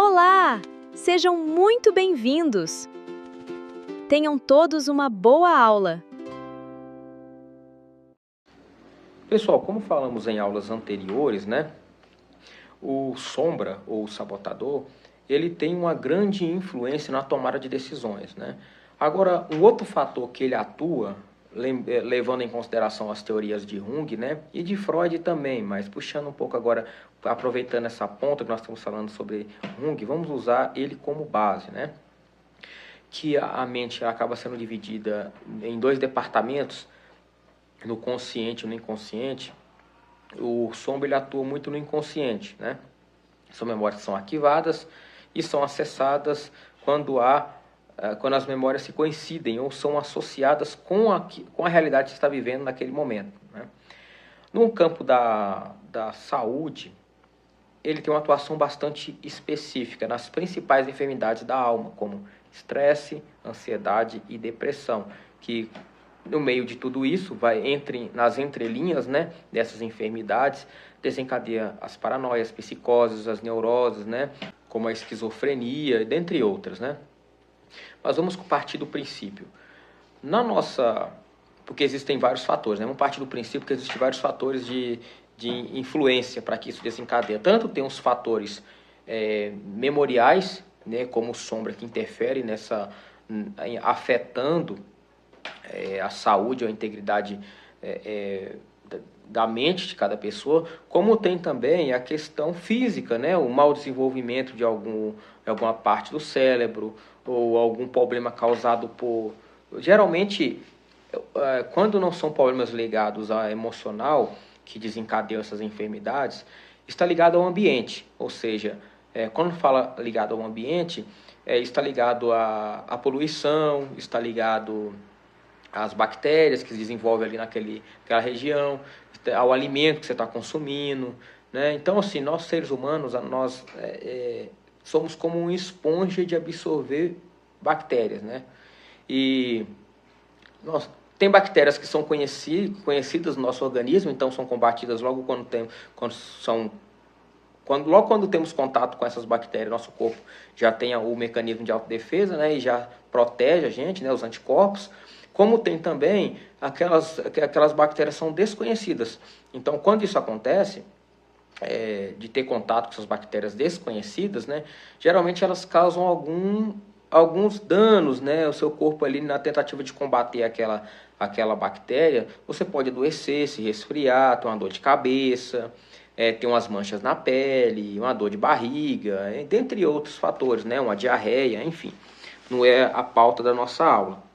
Olá! Sejam muito bem-vindos! Tenham todos uma boa aula! Pessoal, como falamos em aulas anteriores, né? O sombra ou sabotador, ele tem uma grande influência na tomada de decisões, né? Agora, um outro fator que ele atua, levando em consideração as teorias de Jung, né? E de Freud também, mas puxando um pouco agora, aproveitando essa ponta que nós estamos falando sobre Jung, vamos usar ele como base, né? Que a mente acaba sendo dividida em dois departamentos, no consciente e no inconsciente. O sombra ele atua muito no inconsciente, né? São memórias que são arquivadas e são acessadas quando as memórias se coincidem ou são associadas com a realidade que você está vivendo naquele momento, né? No campo da saúde, ele tem uma atuação bastante específica nas principais enfermidades da alma, como estresse, ansiedade e depressão, que no meio de tudo isso, vai nas entrelinhas, né, dessas enfermidades, desencadeia as paranoias, psicoses, as neuroses, né, como a esquizofrenia, dentre outras, né. Mas vamos partir do princípio. Porque existem vários fatores, né, vamos partir do princípio que existem vários fatores de influência para que isso desencadeie. Tanto tem os fatores memoriais, né, como sombra, que interfere afetando a saúde ou a integridade da mente de cada pessoa, como tem também a questão física, né? O mau desenvolvimento de alguma parte do cérebro, ou algum problema causado por... Geralmente, quando não são problemas ligados ao emocional, que desencadeiam essas enfermidades, está ligado ao ambiente, ou seja, quando fala ligado ao ambiente, está ligado à poluição, está ligado as bactérias que se desenvolvem ali naquela região, ao alimento que você está consumindo, né? Então, assim, nós seres humanos, nós somos como uma esponja de absorver bactérias, né? E tem bactérias que são conhecidas no nosso organismo, então são combatidas logo quando temos contato com essas bactérias, nosso corpo já tem o mecanismo de autodefesa, né? E já protege a gente, né? Os anticorpos. Como tem também aquelas bactérias são desconhecidas. Então, quando isso acontece, de ter contato com essas bactérias desconhecidas, né, geralmente elas causam alguns danos, né, ao seu corpo ali na tentativa de combater aquela bactéria. Você pode adoecer, se resfriar, ter uma dor de cabeça, ter umas manchas na pele, uma dor de barriga, dentre outros fatores, né, uma diarreia, enfim. Não é a pauta da nossa aula.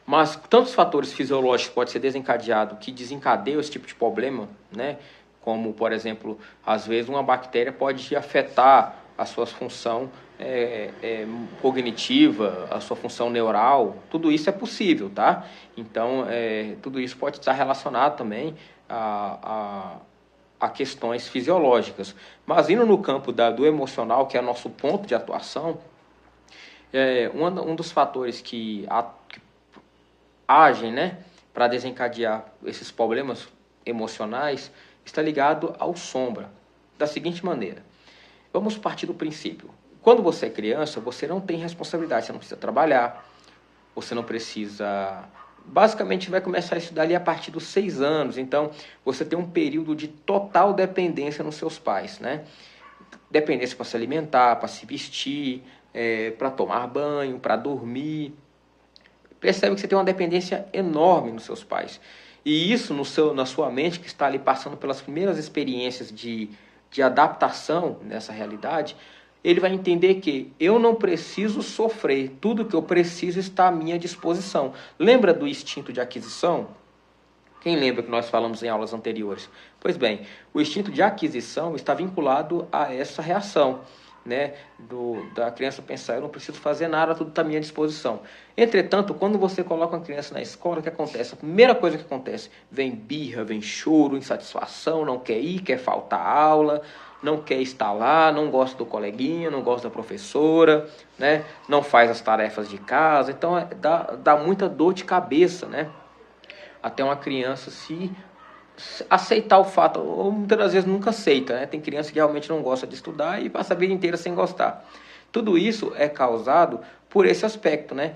Mas tantos fatores fisiológicos podem ser desencadeados que desencadeiam esse tipo de problema, né? Como, por exemplo, às vezes uma bactéria pode afetar a sua função cognitiva, a sua função neural. Tudo isso é possível, tá? Então, tudo isso pode estar relacionado também a questões fisiológicas. Mas indo no campo do emocional, que é nosso ponto de atuação, um dos fatores que agem, né, para desencadear esses problemas emocionais está ligado ao sombra, da seguinte maneira. Vamos partir do princípio. Quando você é criança, você não tem responsabilidade, você não precisa trabalhar, você não precisa... Basicamente vai começar a estudar ali a partir dos 6 anos, então você tem um período de total dependência nos seus pais, né? Dependência para se alimentar, para se vestir, para tomar banho, para dormir. Percebe que você tem uma dependência enorme nos seus pais. E isso na sua mente, que está ali passando pelas primeiras experiências de adaptação nessa realidade, ele vai entender que eu não preciso sofrer, tudo que eu preciso está à minha disposição. Lembra do instinto de aquisição? Quem lembra que nós falamos em aulas anteriores? Pois bem, o instinto de aquisição está vinculado a essa reação, né, da criança pensar, eu não preciso fazer nada, tudo está à minha disposição. Entretanto, quando você coloca uma criança na escola, o que acontece? A primeira coisa que acontece, vem birra, vem choro, insatisfação, não quer ir, quer faltar aula, não quer estar lá, não gosta do coleguinha, não gosta da professora, né, não faz as tarefas de casa, então dá muita dor de cabeça, né, até uma criança se aceitar o fato, ou muitas das vezes nunca aceita, né? Tem criança que realmente não gosta de estudar e passa a vida inteira sem gostar. Tudo isso é causado por esse aspecto, né?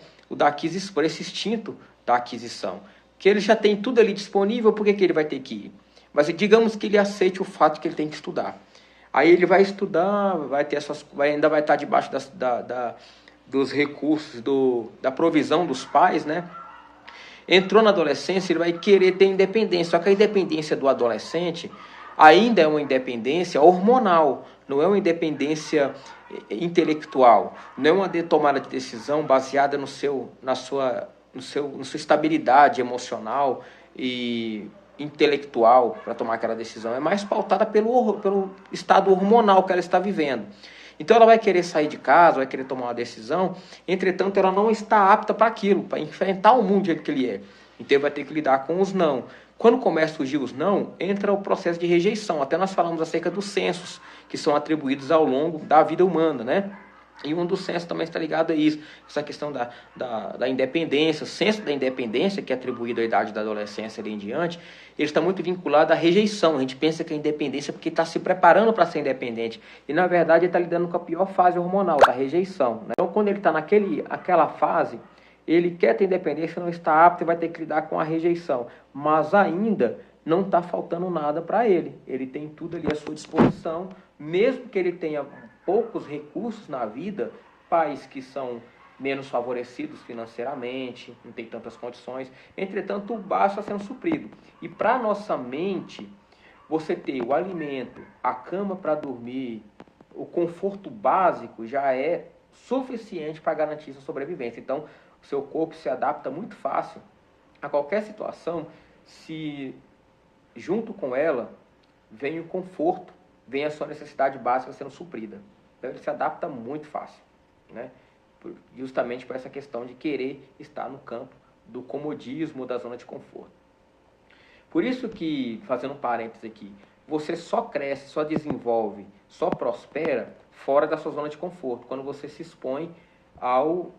Por esse instinto da aquisição. Que ele já tem tudo ali disponível, por que ele vai ter que ir? Mas digamos que ele aceite o fato que ele tem que estudar. Aí ele vai estudar, ainda vai estar debaixo dos recursos, da provisão dos pais, né? Entrou na adolescência, ele vai querer ter independência. Só que a independência do adolescente ainda é uma independência hormonal, não é uma independência intelectual, não é uma tomada de decisão baseada na sua estabilidade emocional e intelectual para tomar aquela decisão. É mais pautada pelo estado hormonal que ela está vivendo. Então ela vai querer sair de casa, vai querer tomar uma decisão, entretanto ela não está apta para aquilo, para enfrentar o mundo do jeito que ele é. Então vai ter que lidar com os não. Quando começa a surgir os não, entra o processo de rejeição. Até nós falamos acerca dos censos que são atribuídos ao longo da vida humana, né? E um dos censos também está ligado a isso, essa questão da independência, o censo da independência, que é atribuído à idade da adolescência ali em diante, ele está muito vinculado à rejeição. A gente pensa que a independência é porque está se preparando para ser independente, e na verdade ele está lidando com a pior fase hormonal, da rejeição, né? Então quando ele está naquela fase, ele quer ter independência, não está apto e vai ter que lidar com a rejeição, mas ainda não está faltando nada para ele. Ele tem tudo ali à sua disposição, mesmo que ele tenha poucos recursos na vida, pais que são menos favorecidos financeiramente, não tem tantas condições, entretanto o básico está sendo suprido. E para a nossa mente, você ter o alimento, a cama para dormir, o conforto básico já é suficiente para garantir sua sobrevivência. Então, o seu corpo se adapta muito fácil a qualquer situação, se junto com ela vem o conforto, vem a sua necessidade básica sendo suprida. Então ele se adapta muito fácil, né? Justamente por essa questão de querer estar no campo do comodismo, da zona de conforto. Por isso que, fazendo um parênteses aqui, você só cresce, só desenvolve, só prospera fora da sua zona de conforto, quando você se expõe ao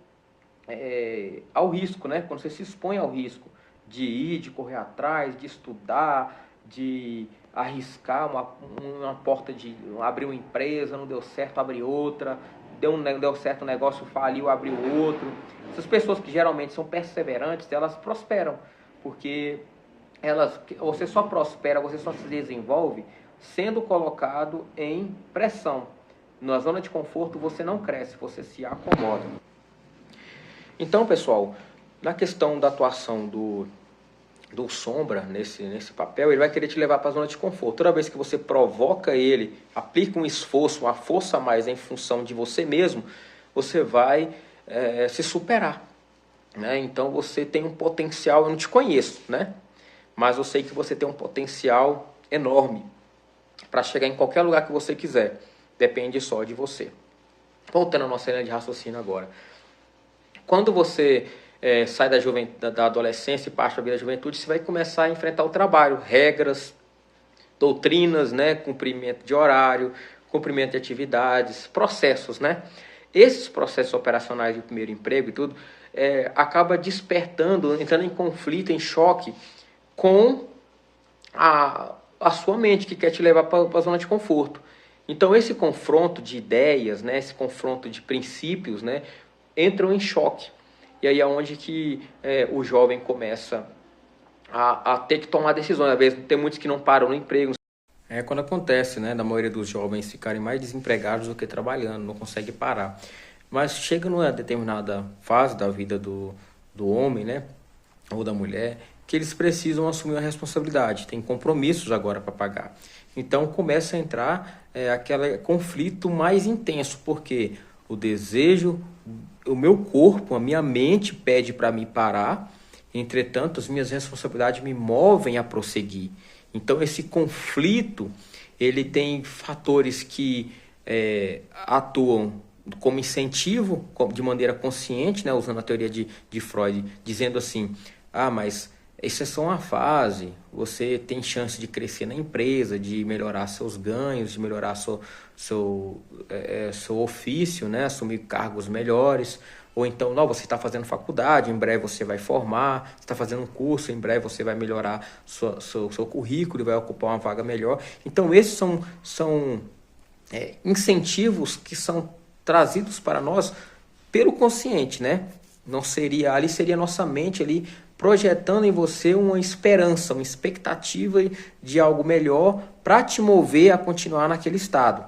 risco, né? Quando você se expõe ao risco de correr atrás, de estudar, de arriscar uma porta, de abrir uma empresa, não deu certo, abrir outra, deu certo o negócio, faliu, abriu outro. Essas pessoas que geralmente são perseverantes, elas prosperam, porque você só prospera, você só se desenvolve sendo colocado em pressão. Na zona de conforto você não cresce, você se acomoda. Então, pessoal, na questão da atuação do sombra nesse papel, ele vai querer te levar para a zona de conforto. Toda vez que você provoca ele, aplica um esforço, uma força a mais em função de você mesmo, você vai se superar, né? Então você tem um potencial, eu não te conheço, né? Mas eu sei que você tem um potencial enorme para chegar em qualquer lugar que você quiser. Depende só de você. Voltando à nossa linha de raciocínio agora. Quando você sai da adolescência e parte para a vida da juventude, você vai começar a enfrentar o trabalho, regras, doutrinas, né, cumprimento de horário, cumprimento de atividades, processos, né? Esses processos operacionais de primeiro emprego e tudo, acaba despertando, entrando em conflito, em choque com a sua mente, que quer te levar para a zona de conforto. Então esse confronto de ideias, né, esse confronto de princípios, né, entram em choque. E aí é onde que o jovem começa a ter que tomar decisões. Às vezes tem muitos que não param no emprego. É quando acontece, né, da maioria dos jovens ficarem mais desempregados do que trabalhando, não consegue parar. Mas chega numa determinada fase da vida do homem, né, ou da mulher, que eles precisam assumir uma responsabilidade, tem compromissos agora para pagar. Então começa a entrar aquele conflito mais intenso, porque o desejo, o meu corpo, a minha mente pede para me parar, entretanto as minhas responsabilidades me movem a prosseguir. Então esse conflito, ele tem fatores que atuam como incentivo, de maneira consciente, né, usando a teoria de Freud, dizendo assim, mas isso é só uma fase, você tem chance de crescer na empresa, de melhorar seus ganhos, de melhorar seu ofício, né? Assumir cargos melhores. Ou então, não, você está fazendo faculdade, em breve você vai formar, você está fazendo um curso, em breve você vai melhorar seu currículo e vai ocupar uma vaga melhor. Então, esses são incentivos que são trazidos para nós pelo consciente, né? Não seria, ali seria a nossa mente ali projetando em você uma esperança, uma expectativa de algo melhor para te mover a continuar naquele estado.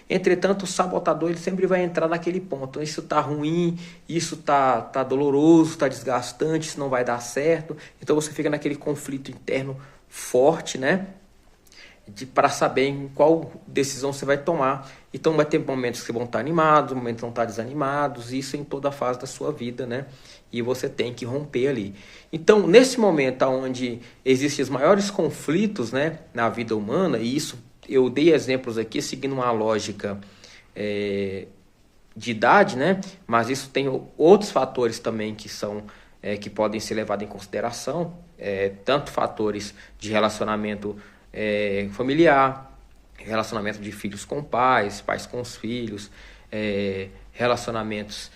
Entretanto, o sabotador ele sempre vai entrar naquele ponto. Isso está ruim, isso tá doloroso, está desgastante, isso não vai dar certo. Então você fica naquele conflito interno forte, né? Para saber em qual decisão você vai tomar. Então vai ter momentos que você vão estar animados, momentos que vão estar desanimados, isso em toda a fase da sua vida, né? E você tem que romper ali. Então, nesse momento onde existem os maiores conflitos, né, na vida humana, e isso eu dei exemplos aqui seguindo uma lógica de idade, né? Mas isso tem outros fatores também que podem ser levados em consideração, tanto fatores de relacionamento familiar, relacionamento de filhos com pais, pais com os filhos, relacionamentos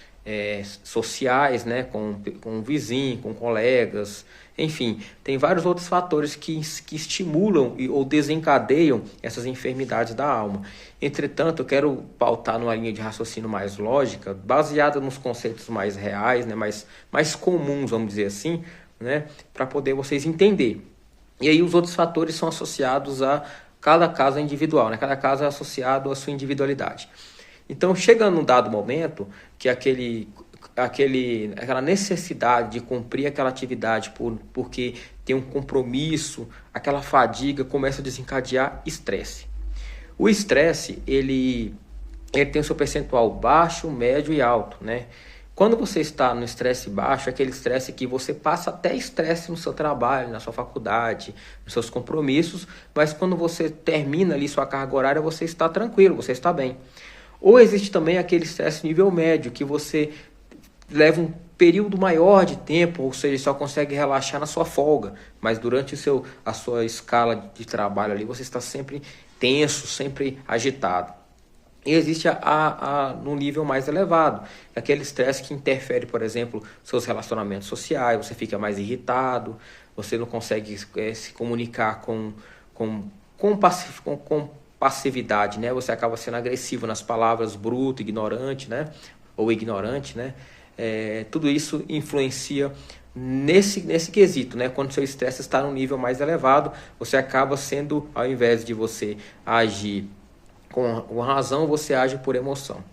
sociais, né, com o vizinho, com colegas, enfim, tem vários outros fatores que estimulam ou desencadeiam essas enfermidades da alma. Entretanto, eu quero pautar numa linha de raciocínio mais lógica, baseada nos conceitos mais reais, né, mais comuns, vamos dizer assim, né, para poder vocês entenderem. E aí os outros fatores são associados a cada caso individual, né? Cada caso é associado à sua individualidade. Então, chega num dado momento que aquela necessidade de cumprir aquela atividade porque tem um compromisso, aquela fadiga começa a desencadear estresse. O estresse, ele tem o seu percentual baixo, médio e alto, né? Quando você está no estresse baixo, é aquele estresse que você passa até estresse no seu trabalho, na sua faculdade, nos seus compromissos, mas quando você termina ali sua carga horária, você está tranquilo, você está bem. Ou existe também aquele estresse nível médio, que você leva um período maior de tempo, ou seja, só consegue relaxar na sua folga, mas durante a sua escala de trabalho ali, você está sempre tenso, sempre agitado. E existe no nível mais elevado, aquele estresse que interfere, por exemplo, seus relacionamentos sociais, você fica mais irritado, você não consegue se comunicar com passividade, né? Você acaba sendo agressivo nas palavras, bruto, ignorante, né? Ou ignorante, né? Tudo isso influencia nesse quesito, né? Quando seu estresse está no nível mais elevado, você acaba sendo, ao invés de você agir com razão, você age por emoção.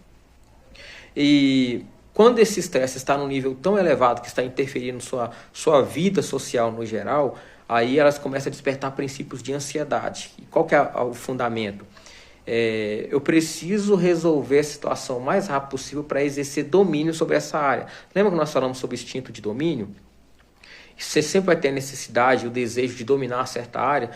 E quando esse estresse está num nível tão elevado que está interferindo sua vida social no geral, aí elas começam a despertar princípios de ansiedade. E qual que é o fundamento? Eu preciso resolver a situação o mais rápido possível para exercer domínio sobre essa área. Lembra que nós falamos sobre instinto de domínio? Você sempre vai ter a necessidade, o desejo de dominar certa área.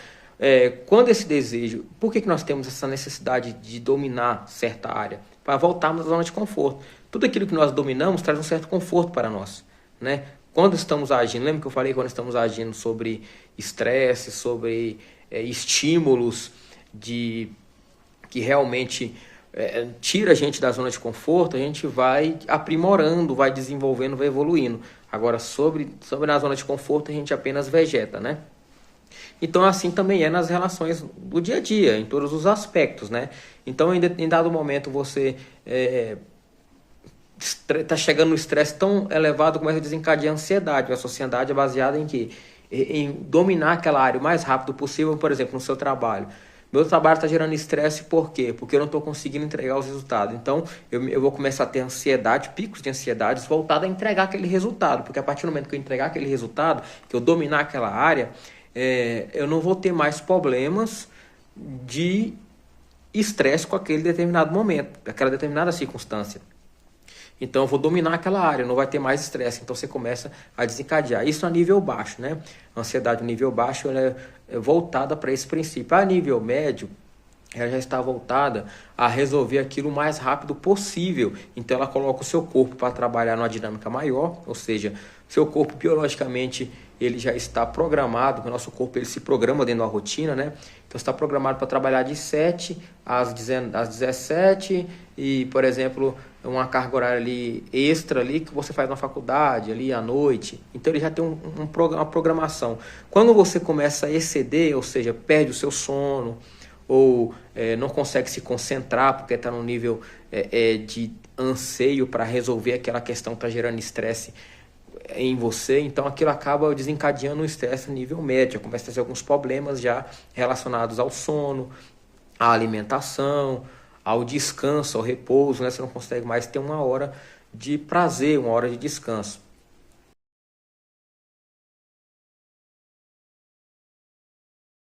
Quando esse desejo, por que nós temos essa necessidade de dominar certa área? Para voltarmos à zona de conforto. Tudo aquilo que nós dominamos traz um certo conforto para nós, né? Quando estamos agindo, lembra que eu falei quando estamos agindo sobre estresse, sobre estímulos que realmente tira a gente da zona de conforto, a gente vai aprimorando, vai desenvolvendo, vai evoluindo. Agora, sobre na zona de conforto, a gente apenas vegeta, né? Então, assim também é nas relações do dia a dia, em todos os aspectos, né? Então, em dado momento, você está chegando no estresse tão elevado, começa a desencadear ansiedade. A sua ansiedade é baseada em quê? Em dominar aquela área o mais rápido possível, por exemplo, no seu trabalho. Meu trabalho está gerando estresse por quê? Porque eu não estou conseguindo entregar os resultados. Então, eu vou começar a ter ansiedade, picos de ansiedade voltados a entregar aquele resultado. Porque a partir do momento que eu entregar aquele resultado, que eu dominar aquela área, eu não vou ter mais problemas de estresse com aquele determinado momento, aquela determinada circunstância. Então eu vou dominar aquela área, não vai ter mais estresse. Então você começa a desencadear. Isso a nível baixo, né? A ansiedade a nível baixo ela é voltada para esse princípio. A nível médio, ela já está voltada a resolver aquilo o mais rápido possível. Então ela coloca o seu corpo para trabalhar numa dinâmica maior, ou seja, seu corpo biologicamente ele já está programado, o nosso corpo ele se programa dentro da rotina, né? Então está programado para trabalhar de 7 às 17 e, por exemplo, uma carga horária ali extra ali que você faz na faculdade, ali à noite. Então ele já tem uma programação. Quando você começa a exceder, ou seja, perde o seu sono, ou não consegue se concentrar porque está num nível de anseio para resolver aquela questão que está gerando estresse em você, então aquilo acaba desencadeando um estresse a nível médio, começa a ter alguns problemas já relacionados ao sono, à alimentação, ao descanso, ao repouso, né? Você não consegue mais ter uma hora de prazer, uma hora de descanso.